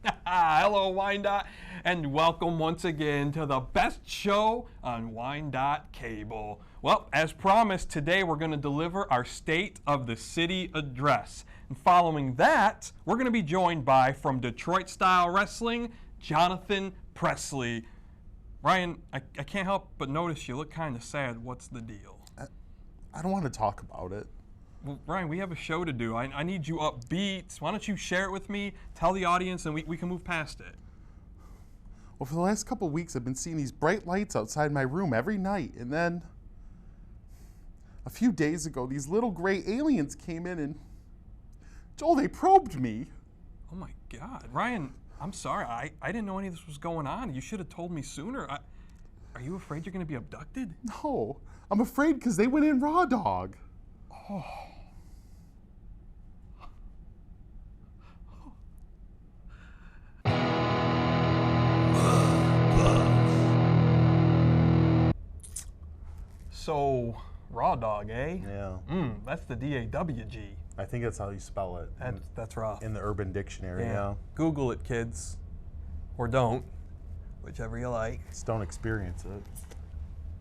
Hello, Wyandotte, and welcome once again to the best show on Wyandotte Cable. Well, as promised, today we're going to deliver our State of the City address. And following that, we're going to be joined by, from Detroit Style Wrestling, Jonathan Presley. Ryan, I can't help but notice you look kind of sad. What's the deal? I don't want to talk about it. Well, Ryan, we have a show to do. I need you upbeat. Why don't you share it with me, tell the audience, and we can move past it. Well, for the last couple of weeks, I've been seeing these bright lights outside my room every night. And then a few days ago, these little gray aliens came in and, Joel, they probed me. Oh my God. Ryan, I'm sorry. I didn't know any of this was going on. You should have told me sooner. Are you afraid you're going to be abducted? No, I'm afraid because they went in raw dog. Oh. So, raw dog, eh? Yeah. That's the D-A-W-G. I think that's how you spell it. That's rough. In the Urban Dictionary, yeah. Google it, kids. Or don't. Whichever you like. Just don't experience it.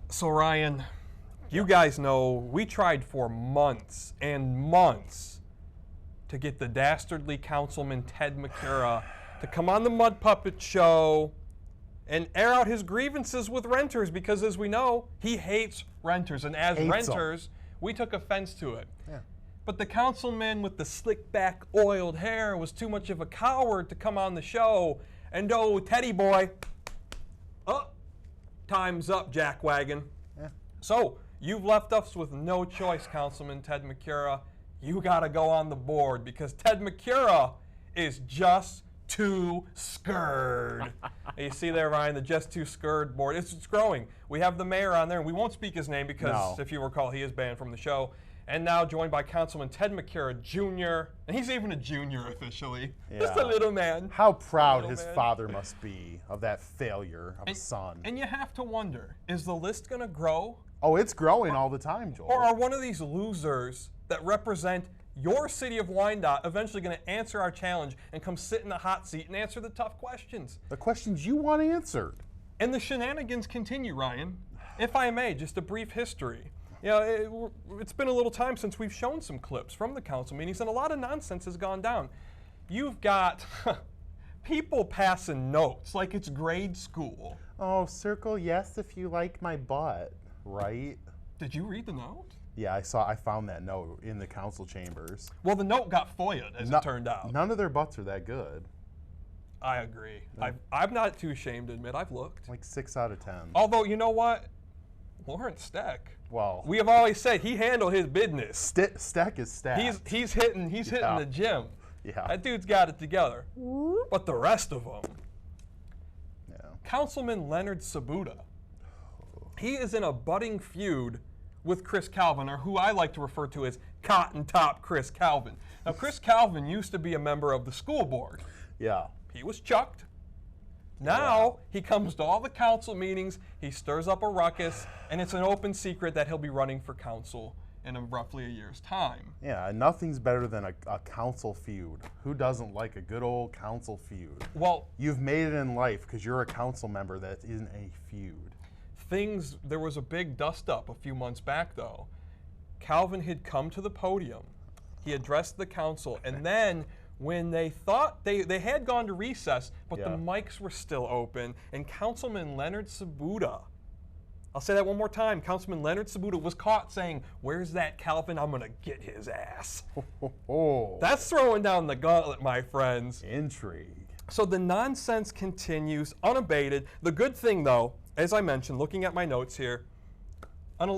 So, Ryan, you guys know we tried for months and months to get the dastardly Councilman Ted McCura to come on the Mud Puppet show and air out his grievances with renters, because, as we know, he hates renters. And as renters, we took offense to it. Yeah. But the councilman with the slick back oiled hair was too much of a coward to come on the show. And oh, Teddy boy, time's up, jackwagon. Yeah. So, you've left us with no choice, Councilman Ted McCura. You gotta go on the board, because Ted McCura is just too scared. You see there, Ryan, the just too scared board. It's growing. We have the mayor on there, and we won't speak his name because, if you recall, he is banned from the show. And now joined by Councilman Ted McCura Jr., and he's even a junior officially. Yeah. Just a little man. How proud his father must be of that failure of a son. And you have to wonder, is the list going to grow? Oh, it's growing all the time, Joel. Or are one of these losers that represent your city of Wyandotte eventually going to answer our challenge and come sit in the hot seat and answer the tough questions? The questions you want answered. And the shenanigans continue, Ryan. If I may, just a brief history. You know, it's been a little time since we've shown some clips from the council meetings, and a lot of nonsense has gone down. You've got people passing notes like it's grade school. Oh, circle yes if you like my butt, right? Did you read the note? Yeah, I found that note in the council chambers. Well, the note got FOIA'd, as it turned out. None of their butts are that good. I agree. No. I'm not too ashamed to admit I've looked. Like 6 out of 10. Although, you know what? Lawrence Steck. Well, we have always said he handled his business. Steck is Steck. He's hitting the gym. Yeah. That dude's got it together. But the rest of them. Yeah. Councilman Leonard Sabuda. He is in a budding feud with Chris Calvin, or who I like to refer to as Cotton Top Chris Calvin. Now, Chris Calvin used to be a member of the school board. Yeah. He was chucked. Now, he comes to all the council meetings, he stirs up a ruckus, and it's an open secret that he'll be running for council in roughly a year's time. Yeah, nothing's better than a council feud. Who doesn't like a good old council feud? Well, you've made it in life because you're a council member that isn't a feud. There was a big dust-up a few months back, though. Calvin had come to the podium. He addressed the council, and then when they thought they had gone to recess, but the mics were still open, and Councilman Leonard Sabuda, I'll say that one more time, Councilman Leonard Sabuda was caught saying, "Where's that Calvin? I'm going to get his ass." That's throwing down the gauntlet, my friends. Intrigue. So the nonsense continues unabated. The good thing, though, as I mentioned, looking at my notes here,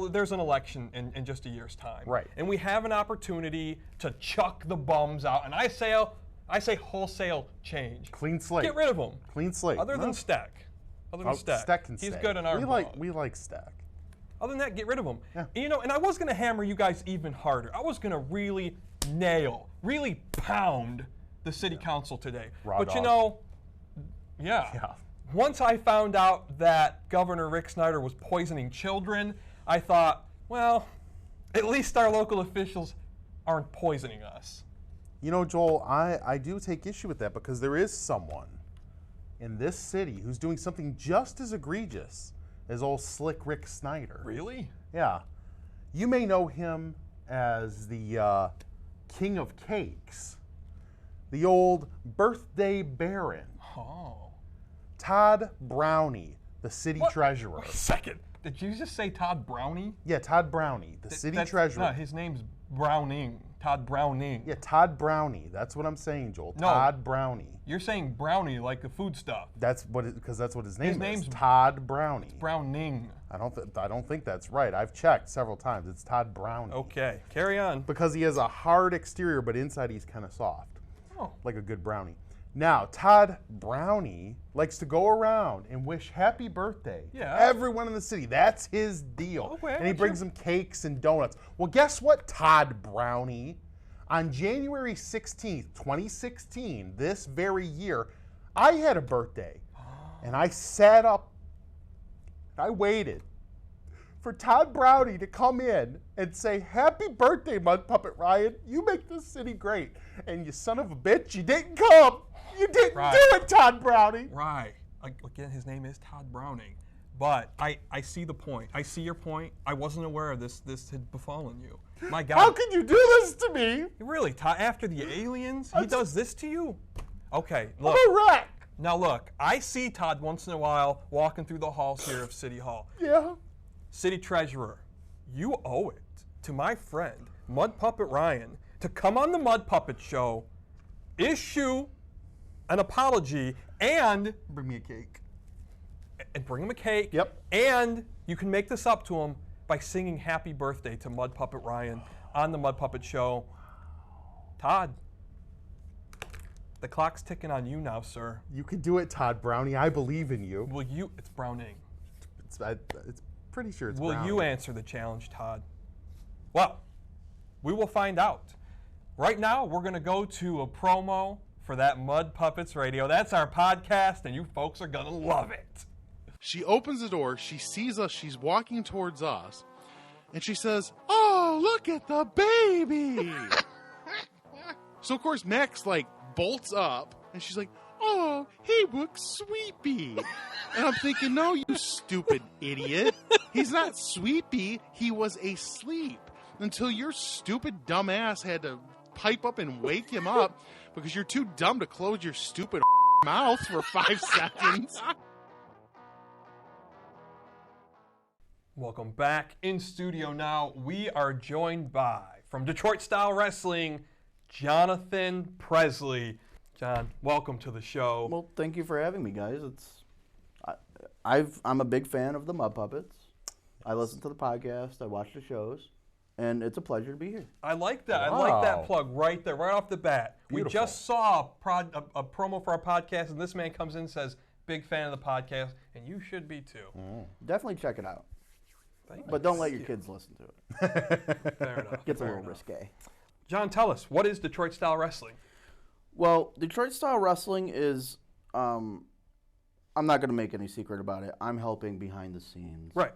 there's an election in just a year's time. Right. And we have an opportunity to chuck the bums out. And I say wholesale change. Clean slate. Get rid of them. Clean slate. Other than Steck. Steck can stay. He's good in our We like Steck. Other than that, get rid of them. Yeah. You know, and I was going to hammer you guys even harder. I was going to really really pound the city council today. But you know, once I found out that Governor Rick Snyder was poisoning children, I thought, well, at least our local officials aren't poisoning us. You know, Joel, I do take issue with that because there is someone in this city who's doing something just as egregious as old Slick Rick Snyder. Really? Yeah. You may know him as the King of Cakes, the old birthday baron, Oh. Todd Brownie, the city What? treasurer. Wait a second. Did you just say Todd Brownie? Yeah, Todd Brownie, the city treasurer. No, his name's Browning. Todd Browning. Yeah, Todd Brownie. That's what I'm saying, Joel. No. Todd Brownie. You're saying brownie like the food stuff. That's what because that's what his name His is. name's Todd Brownie. Browning. I don't think that's right. I've checked several times. It's Todd Brownie. Okay, carry on. Because he has a hard exterior, but inside he's kind of soft, Oh. like a good brownie. Now, Todd Brownie likes to go around and wish happy birthday Yeah. to everyone in the city. That's his deal. Okay, And he brings them cakes and donuts. Well, guess what, Todd Brownie? On January 16th, 2016, this very year, I had a birthday. And I sat up and I waited for Todd Brownie to come in and say, "Happy birthday, Mud Puppet Ryan. You make this city great." And you son of a bitch, you didn't come. You didn't Right. do it, Todd Brownie. Right. Again, his name is Todd Browning. But I see the point. I see your point. I wasn't aware of this had befallen you. My God. How could you do this to me? Really, Todd, after the aliens, he does this to you? Okay, I'm look. a wreck. Now look, I see Todd once in a while walking through the halls here of City Hall. Yeah. City Treasurer, you owe it to my friend, Mud Puppet Ryan, to come on the Mud Puppet Show, issue an apology, and Bring me a cake. bring him a cake. Yep. And you can make this up to him by singing Happy Birthday to Mud Puppet Ryan on the Mud Puppet Show. Todd, the clock's ticking on you now, sir. You can do it, Todd Brownie. I believe in you. Will you, it's Browning. It's pretty sure it's Will Brownie. you answer the challenge, Todd? Well, we will find out. Right now, we're going to go to a promo for that Mud Puppets Radio. That's our podcast, and you folks are going to love it. She opens the door. She sees us. She's walking towards us. And she says, "Oh, look at the baby." So, of course, Max, bolts up. And she's like, "Oh, he looks sweepy." And I'm thinking, no, you stupid idiot. He's not sweepy. He was asleep until your stupid dumb ass had to pipe up and wake him up because you're too dumb to close your stupid mouth for 5 seconds. Welcome back. In studio now, we are joined by, from Detroit Style Wrestling, Jonathan Presley. John, welcome to the show. Well, thank you for having me, guys. I'm a big fan of the Mud Puppets. I listen to the podcast. I watch the shows, and it's a pleasure to be here. I like that. Wow. I like that plug right there, right off the bat. Beautiful. We just saw a promo for our podcast, and this man comes in and says, "Big fan of the podcast," and you should be too. Definitely check it out. Thank But don't let your kids listen to it. Fair enough. Gets a fair little enough. risque. John, tell us, what is Detroit Style Wrestling? Well, Detroit Style Wrestling is, I'm not going to make any secret about it. I'm helping behind the scenes. Right.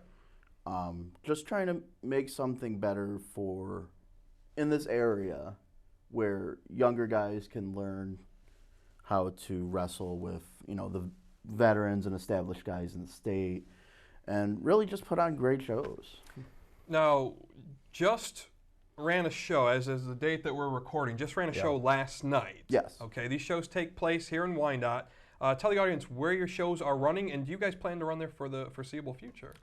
Just trying to make something better in this area where younger guys can learn how to wrestle with, the veterans and established guys in the state, and really just put on great shows. Now, just ran a show, as is the date that we're recording, just ran a show last night. Yes. Okay, these shows take place here in Wyandotte. Tell the audience where your shows are running, and do you guys plan to run there for the foreseeable future?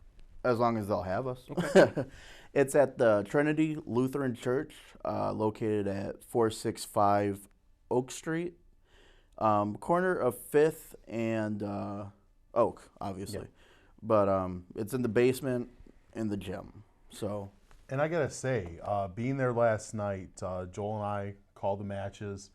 As long as they'll have us. Okay. It's at the Trinity Lutheran Church, located at 465 Oak Street, corner of 5th and Oak, obviously. Yep. But it's in the basement in the gym. So. And I gotta say, being there last night, Joel and I called the matches,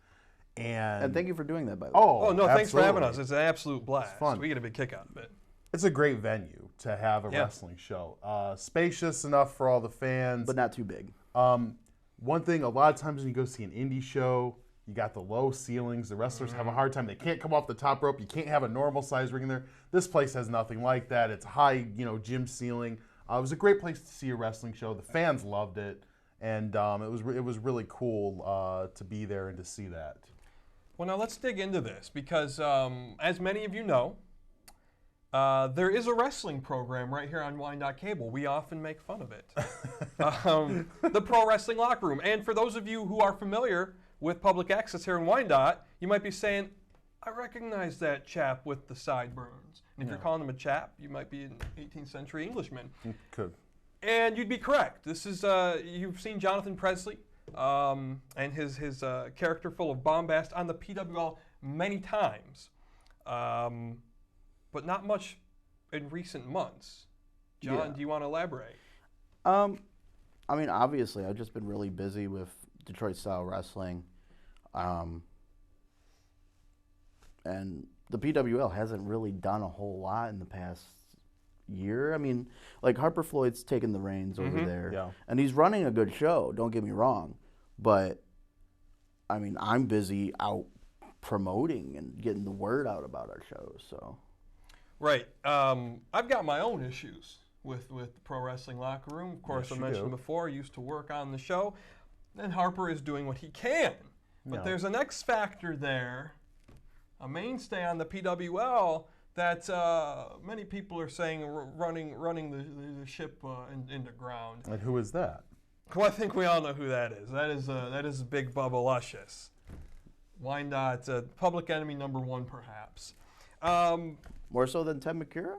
And thank you for doing that, by the way. Oh, no, thanks for having absolutely. us. It's an absolute blast. It's fun. We get a big kick out of it. It's a great venue to have a wrestling show. Spacious enough for all the fans. But not too big. One thing, a lot of times when you go see an indie show, you got the low ceilings. The wrestlers have a hard time. They can't come off the top rope. You can't have a normal size ring in there. This place has nothing like that. It's high, gym ceiling. It was a great place to see a wrestling show. The fans loved it, and it was really cool to be there and to see that. Well, now let's dig into this because, as many of you know, there is a wrestling program right here on Wyandotte Cable. We often make fun of it. The Pro Wrestling Locker Room. And for those of you who are familiar with public access here in Wyandotte, you might be saying, I recognize that chap with the sideburns. And if you're calling him a chap, you might be an 18th century Englishman. Could. And you'd be correct. This is, you've seen Jonathan Presley and his character full of bombast on the PWL many times. But not much in recent months. John, do you want to elaborate? I mean, obviously, I've just been really busy with Detroit style wrestling. And the PWL hasn't really done a whole lot in the past year. I mean, like Harper Floyd's taken the reins over there. And he's running a good show, don't get me wrong. But, I mean, I'm busy out promoting and getting the word out about our shows, so. Right. I've got my own issues with the Pro Wrestling Locker Room. Of course, I mentioned before, I used to work on the show. And Harper is doing what he can. But there's an X factor there, a mainstay on the PWL that many people are saying running the ship into ground. And who is that? Well, I think we all know who that is. That is Big Bubba Luscious. Wyandotte, public enemy number one, perhaps. More so than Ted McCura?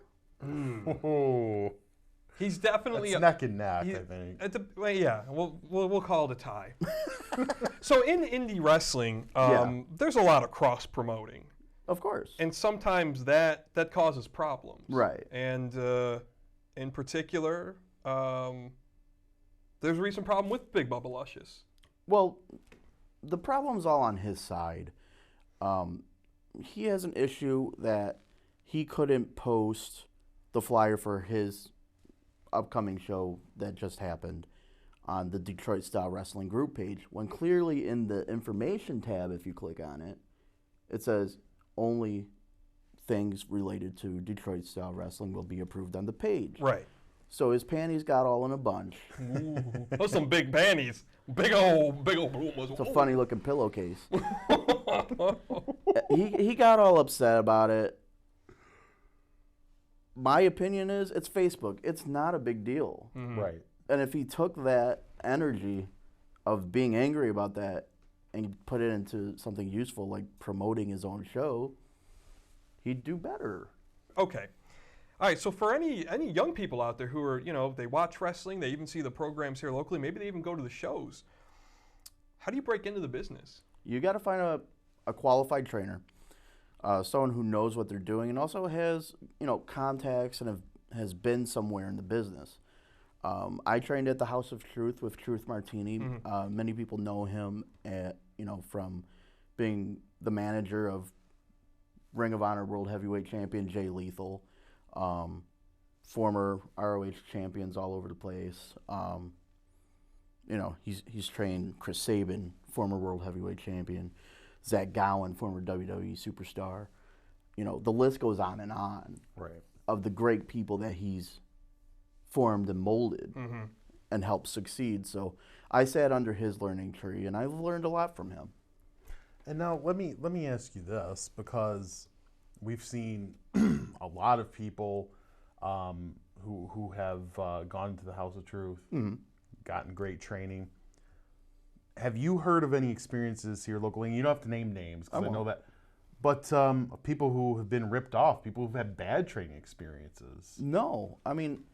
Oh. He's definitely neck and neck, I think. We'll call it a tie. So in indie wrestling, there's a lot of cross promoting. Of course. And sometimes that causes problems. Right. And in particular, there's a recent problem with Big Bubba Luscious. Well, the problem's all on his side. He has an issue that he couldn't post the flyer for his upcoming show that just happened on the Detroit Style Wrestling group page, when clearly in the information tab, if you click on it, it says only things related to Detroit Style Wrestling will be approved on the page. Right. So his panties got all in a bunch. Ooh, those some big panties. Big old. It's a funny looking pillowcase. he got all upset about it. My opinion is it's Facebook. It's not a big deal. Right. And if he took that energy of being angry about that and put it into something useful like promoting his own show, he'd do better. Okay. All right, so for any young people out there who are, they watch wrestling, they even see the programs here locally, maybe they even go to the shows. How do you break into the business? You got to find a qualified trainer, someone who knows what they're doing and also has, contacts and has been somewhere in the business. I trained at the House of Truth with Truth Martini. Many people know him from being the manager of Ring of Honor World Heavyweight Champion Jay Lethal. Former ROH champions all over the place. He's trained Chris Sabin, former World Heavyweight Champion, Zach Gowen, former WWE superstar. The list goes on and on of the great people that he's formed and molded and helped succeed. So I sat under his learning tree, and I've learned a lot from him. And now let me ask you this, because we've seen a lot of people who have gone to the House of Truth, gotten great training. Have you heard of any experiences here locally? And you don't have to name names, because I know that. But people who have been ripped off, people who've had bad training experiences. No. I mean,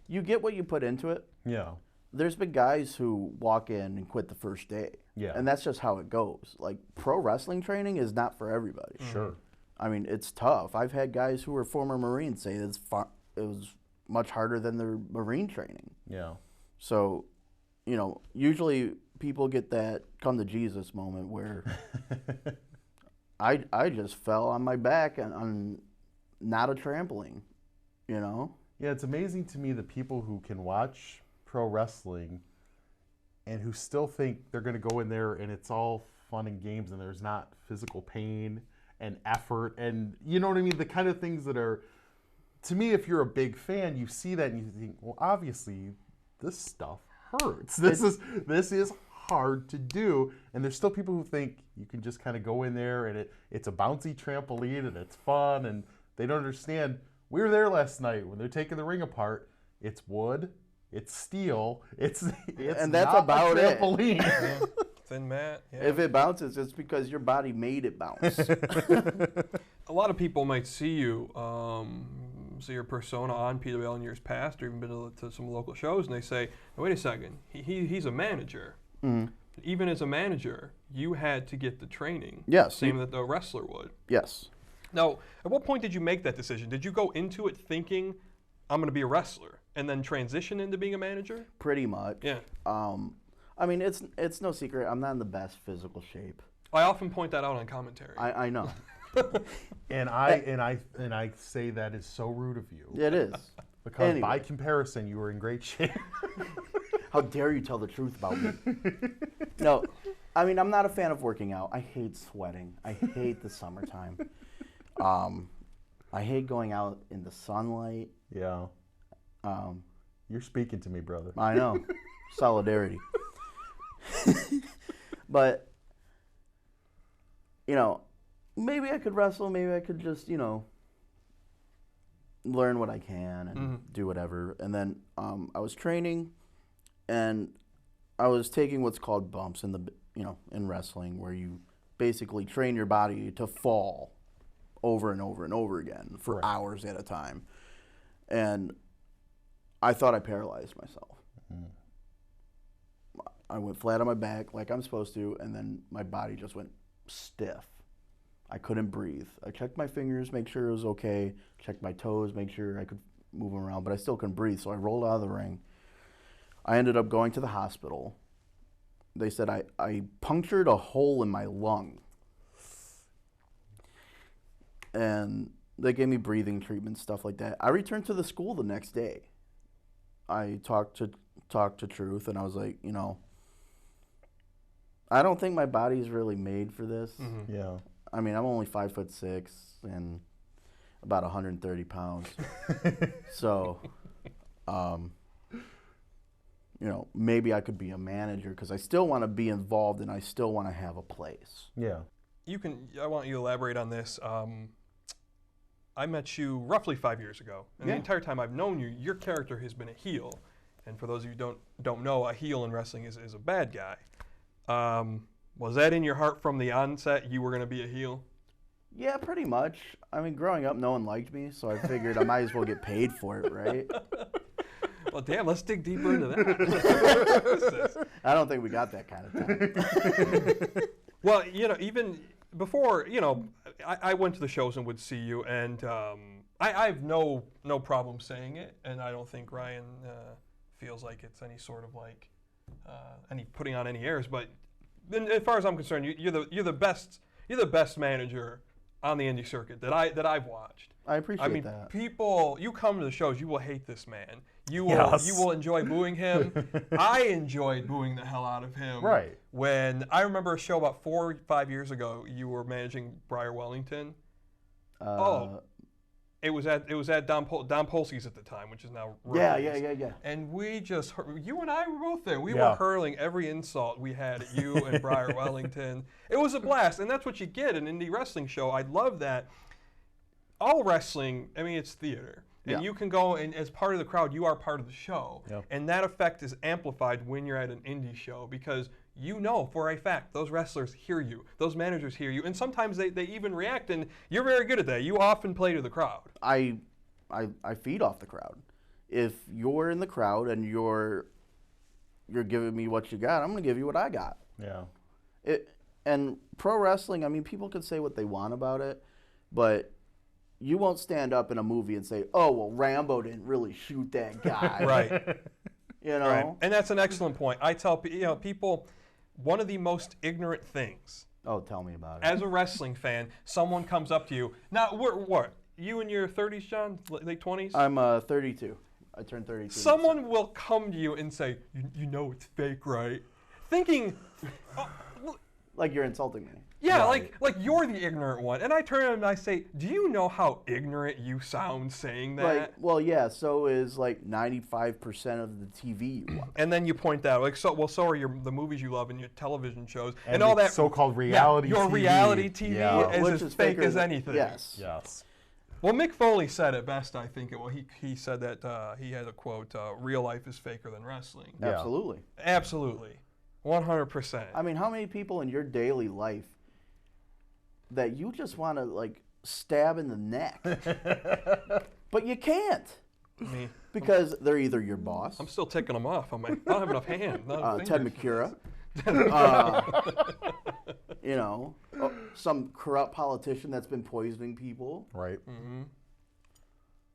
you get what you put into it. Yeah. There's been guys who walk in and quit the first day. Yeah. And that's just how it goes. Like, pro wrestling training is not for everybody. Sure. I mean, it's tough. I've had guys who were former Marines say it was much harder than their Marine training. Yeah. So, usually people get that come to Jesus moment where I just fell on my back on not a trampoline, Yeah, it's amazing to me the people who can watch pro wrestling and who still think they're going to go in there and it's all fun and games and there's not physical pain and effort and, you know what I mean? The kind of things that are, to me, if you're a big fan, you see that and you think, well, obviously this stuff hurts. This is hard to do. And there's still people who think you can just kind of go in there and it's a bouncy trampoline and it's fun, and they don't understand. We were there last night when they're taking the ring apart. It's wood, it's steel, it's and that's not about a trampoline. Yeah. Thin mat. Yeah. If it bounces, it's because your body made it bounce. A lot of people might see you, see your persona on PWL in years past, or even been to some local shows, and they say, "Wait a second, he's a manager." Mm-hmm. Even as a manager, you had to get the training. Yes. Same that the wrestler would. Yes. Now, at what point did you make that decision? Did you go into it thinking, I'm going to be a wrestler, and then transition into being a manager? Pretty much. Yeah. I mean, it's no secret. I'm not in the best physical shape. I often point that out on commentary. I know. And I say that is so rude of you. It is. Because Anyway. by comparison, you were in great shape. How dare you tell the truth about me? No, I mean, I'm not a fan of working out. I hate sweating. I hate the summertime. I hate going out in the sunlight. Yeah. You're speaking to me, brother. I know. Solidarity. But, maybe I could wrestle. Maybe I could just, learn what I can and do whatever. And then I was training, and I was taking what's called bumps in wrestling, where you basically train your body to fall over and over and over again for hours at a time. And I thought I paralyzed myself. Mm-hmm. I went flat on my back like I'm supposed to, and then my body just went stiff. I couldn't breathe. I checked my fingers, make sure it was okay, checked my toes, make sure I could move them around, but I still couldn't breathe, so I rolled out of the ring. I ended up going to the hospital. They said I punctured a hole in my lung. And they gave me breathing treatment, stuff like that. I returned to the school the next day. I talked to Truth, and I was like, I don't think my body's really made for this. Mm-hmm. Yeah. I mean, I'm only 5'6" and about 130 pounds. So, maybe I could be a manager, because I still want to be involved and I still want to have a place. Yeah. I want you to elaborate on this. I met you roughly 5 years ago, and the entire time I've known you, your character has been a heel. And for those of you who don't know, a heel in wrestling is a bad guy. Was that in your heart from the onset, you were going to be a heel? Yeah, pretty much. I mean, growing up, no one liked me, so I figured I might as well get paid for it, right? Well, damn, let's dig deeper into that. I don't think we got that kind of time. Well, even before, I went to the shows and would see you, and I have no problem saying it, and I don't think Ryan feels like it's any sort of any putting on any airs. But as far as I'm concerned, you're the best manager on the indie circuit that I've watched. I appreciate that. I mean, people, you come to the shows, you will hate this man. You will enjoy booing him. I enjoyed booing the hell out of him. Right. When I remember a show about 4 or 5 years ago, you were managing Briar Wellington. It was at Don Polsky's at the time, which is now Rose. Yeah. And we just, you and I were both there. We were hurling every insult we had at you and Briar Wellington. It was a blast, and that's what you get in an indie wrestling show. I love that. All wrestling, I mean, it's theater. And you can go, and as part of the crowd, you are part of the show. Yep. And that effect is amplified when you're at an indie show, because for a fact, those wrestlers hear you, those managers hear you, and sometimes they even react, and you're very good at that. You often play to the crowd. I feed off the crowd. If you're in the crowd and you're giving me what you got, I'm going to give you what I got. Yeah. And pro wrestling, I mean, people can say what they want about it, but you won't stand up in a movie and say, "Oh, well, Rambo didn't really shoot that guy." Right. Right. And that's an excellent point. I tell people, one of the most ignorant things. Oh, tell me about it. As a wrestling fan, someone comes up to you. Now, what? You in your 30s, John? Late 20s? I'm 32. I turned 32. Someone will come to you and say, you know it's fake, right? Thinking... like you're insulting me. Yeah, Right. like you're the ignorant one. And I turn to him and I say, do you know how ignorant you sound saying that? Like, well, yeah, so is like 95% of the TV you watch. And then you point out, like, so are the movies you love and your television shows and the all that so-called reality your TV. reality TV Yeah. is Which as fake faker as than- anything. Yes. Yes. Well, Mick Foley said it best, I think. He said that he had a quote: "Real life is faker than wrestling." Yeah. Absolutely. Absolutely, 100%. I mean, how many people in your daily life that you just want to like stab in the neck, but you can't Me, because they're either your boss, I'm still ticking them off. I don't have enough hands. Ted McCura, you know, some corrupt politician that's been poisoning people. Right.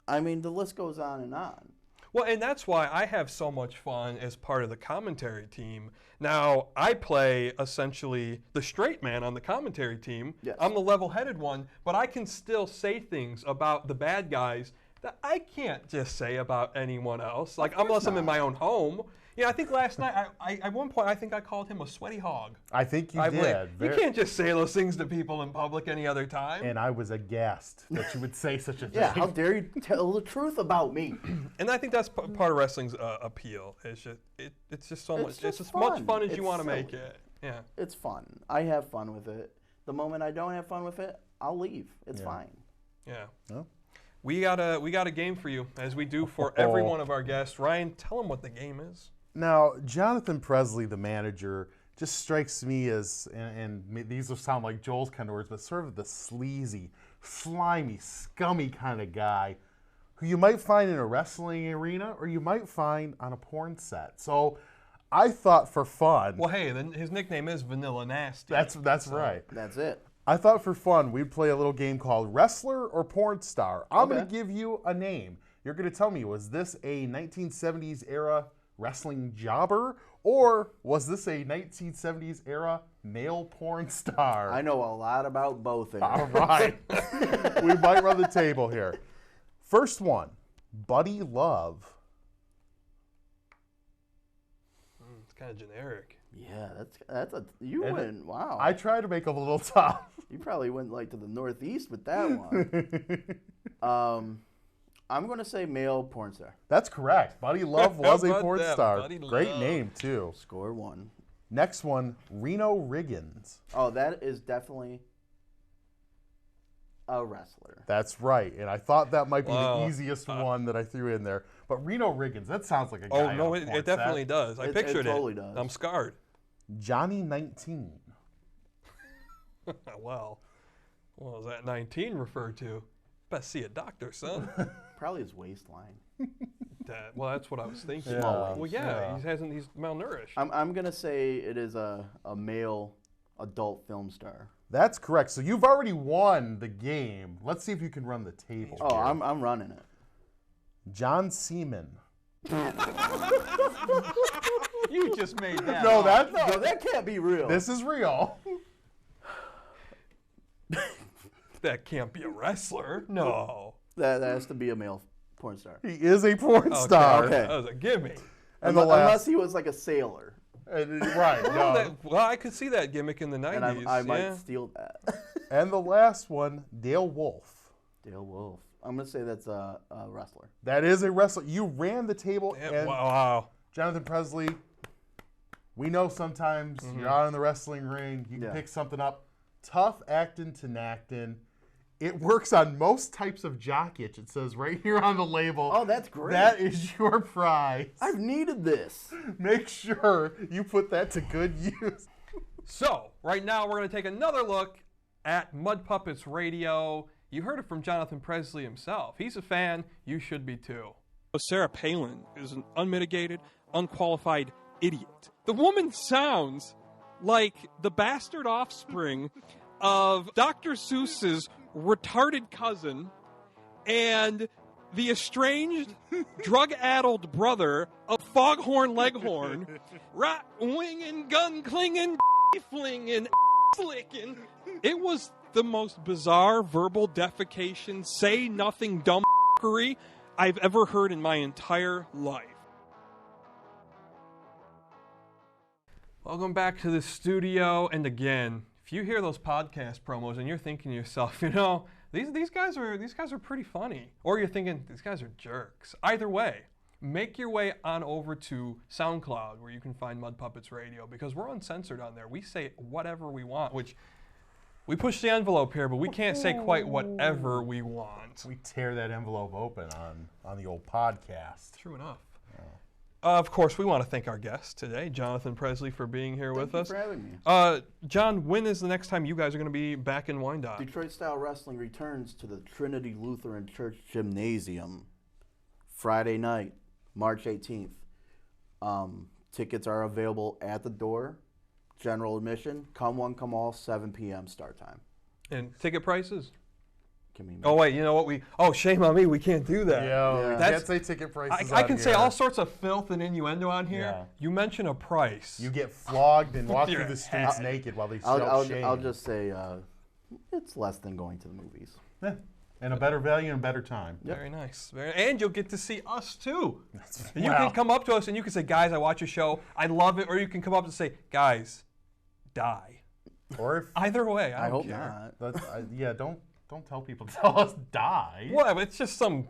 I mean, the list goes on and on. Well, and that's why I have so much fun as part of the commentary team. Now, I play essentially the straight man on the commentary team. Yes. I'm the level-headed one, but I can still say things about the bad guys that I can't just say about anyone else. Like, unless I'm in my own home. Yeah, I think last night, at one point, I think I called him a sweaty hog. I think you I'm did. like, you can't just say those things to people in public any other time. And I was aghast that you would say such a thing. Yeah, how dare you tell the truth about me? And I think that's part of wrestling's appeal. It's just so much. It's as much fun as you It's want to silly. make it. Yeah. It's fun. I have fun with it. The moment I don't have fun with it, I'll leave. It's fine. Yeah. No? We got a game for you, as we do for every one of our guests. Ryan, tell them what the game is. Now, Jonathan Presley, the manager, just strikes me as, and these will sound like Joel's kind of words, but sort of the sleazy, slimy, scummy kind of guy who you might find in a wrestling arena or you might find on a porn set. So I thought for fun. Well, hey, then his nickname is Vanilla Nasty. That's right. That's it. I thought for fun we'd play a little game called Wrestler or Porn Star. I'm going Okay. to give you a name. You're going to tell me, was this a 1970s era wrestling jobber or was this a 1970s era male porn star? I know a lot about both of All them. right. We might run the table here. First one, Buddy Love. It's kind of generic. Yeah, that's a you And went. Wow. I tried to make them a little tough. You probably went like to the northeast with that one. I'm gonna say male porn star. That's correct. Buddy Love was How a about porn that, star. Buddy Great Love? name, too. Score one. Next one, Reno Riggins. Oh, that is definitely a wrestler. That's right. And I thought that might be Wow. the easiest one that I threw in there. But Reno Riggins, that sounds like a guy. Oh, on no, a it porn definitely set. does. I It pictured it. totally does. I'm scarred. Johnny 19. Well, what was that 19 referred to? Best see a doctor, son. Probably his waistline. Well, that's what I was thinking. Yeah, Well, yeah. he's malnourished. I'm gonna say it is a male adult film star. That's correct. So you've already won the game. Let's see if you can run the table. Oh, here. I'm running it. John Seaman. You just made that No, up. that's No, that can't be real. This is real. That can't be a wrestler. No. that has to be a male porn star. He is a porn star. okay. That was a gimme. And the Unless last, he was like a sailor, right, no. Well, I could see that gimmick in the 90s. and I might yeah. steal that. And the last one, Dale Wolf. Dale Wolf. I'm gonna say that's a wrestler. That is a wrestler. You ran the table, Yeah, and wow. Jonathan Presley, we know sometimes you're out in the wrestling ring, you can Yeah. pick something up. Tough actin' to nactin'. It works on most types of jock itch. It says right here on the label. Oh, that's great. That is your prize. I've needed this. Make sure you put that to good use. So, right now we're going to take another look at Mud Puppets Radio. You heard it from Jonathan Presley himself. He's a fan. You should be too. Sarah Palin is an unmitigated, unqualified idiot. The woman sounds like the bastard offspring of Dr. Seuss's retarded cousin and the estranged, drug-addled brother of Foghorn Leghorn, right-winging, gun-clinging, flinging, licking. It was the most bizarre verbal defecation, say-nothing dumb I've ever heard in my entire life. Welcome back to the studio, and again, if you hear those podcast promos and you're thinking to yourself, these guys are pretty funny, or you're thinking these guys are jerks. Either way, make your way on over to SoundCloud where you can find Mud Puppets Radio, because we're uncensored on there. We say whatever we want, which we push the envelope here, but we can't say quite whatever we want. We tear that envelope open on the old podcast. True enough. Of course, we want to thank our guest today, Jonathan Presley, for being here with us. Thank you for having me. John, when is the next time you guys are going to be back in Wyandotte? Detroit Style Wrestling returns to the Trinity Lutheran Church Gymnasium Friday night, March 18th. Tickets are available at the door. General admission. Come one, come all. 7 p.m. start time. And ticket prices? Oh wait, you know what shame on me, we can't do that. Yeah, can't say ticket prices. I can say all sorts of filth and innuendo on here. Yeah. You mention a price. You get flogged and walk through the streets naked while they shout shame. I'll just say it's less than going to the movies. Yeah. And a better value and a better time. Yep. Very nice. And you'll get to see us too. And you can come up to us and you can say, guys, I watch your show, I love it. Or you can come up and say, guys, die. Or if either way, I hope care. not. Don't tell people to tell us die. Well, it's just some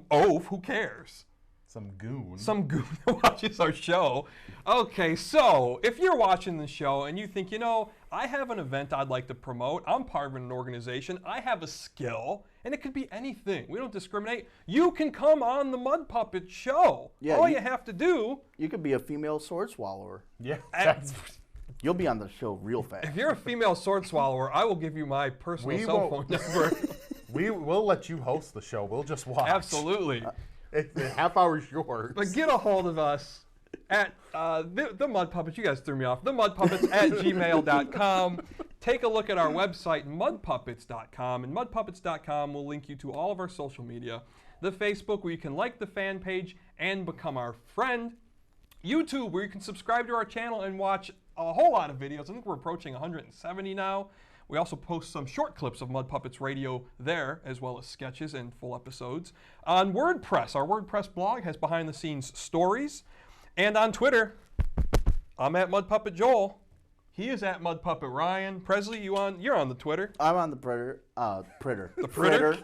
oaf. Who cares? Some goon. Some goon that watches our show. Okay, so if you're watching the show and you think, I have an event I'd like to promote, I'm part of an organization, I have a skill, and it could be anything. We don't discriminate. You can come on the Mud Puppet show. Yeah, all you have to do. You could be a female sword swallower. Yeah. You'll be on the show real fast. If you're a female sword swallower, I will give you my personal cell phone number. We'll let you host the show. We'll just watch. Absolutely. It's a half hour short. But get a hold of us at the Mud Puppets. You guys threw me off. themudpuppets@gmail.com. Take a look at our website, mudpuppets.com. And mudpuppets.com will link you to all of our social media. The Facebook, where you can like the fan page and become our friend. YouTube, where you can subscribe to our channel and watch a whole lot of videos. I think we're approaching 170 now. We also post some short clips of Mud Puppets Radio there, as well as sketches and full episodes. On WordPress, our WordPress blog has behind-the-scenes stories. And on Twitter, I'm at Mud Puppet Joel. He is at Mud Puppet Ryan. Presley, you're on the Twitter. I'm on the Pritter. The Pritter?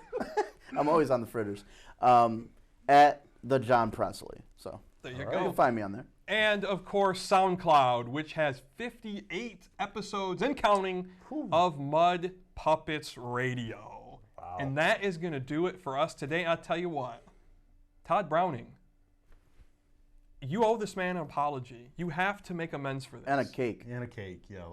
I'm always on the fritters. At the John Presley. So there you you go. can find me on there. And, of course, SoundCloud, which has 58 episodes and counting of Mud Puppets Radio. Wow. And that is going to do it for us today. I'll tell you what, Todd Browning, you owe this man an apology. You have to make amends for this. And a cake. Yeah.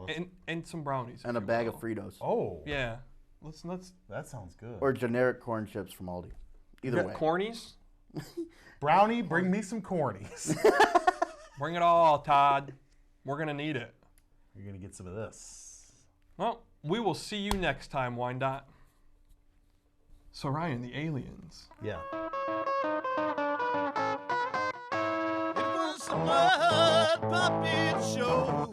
And some brownies. And a bag of Fritos. Oh. Yeah. Let's. That sounds good. Or generic corn chips from Aldi. Either way. Cornies? Brownie, bring me some cornies. Bring it all, Todd. We're going to need it. You're going to get some of this. Well, we will see you next time, Wyandotte. So, Ryan, the aliens. Yeah. It was a Mud Puppet Show.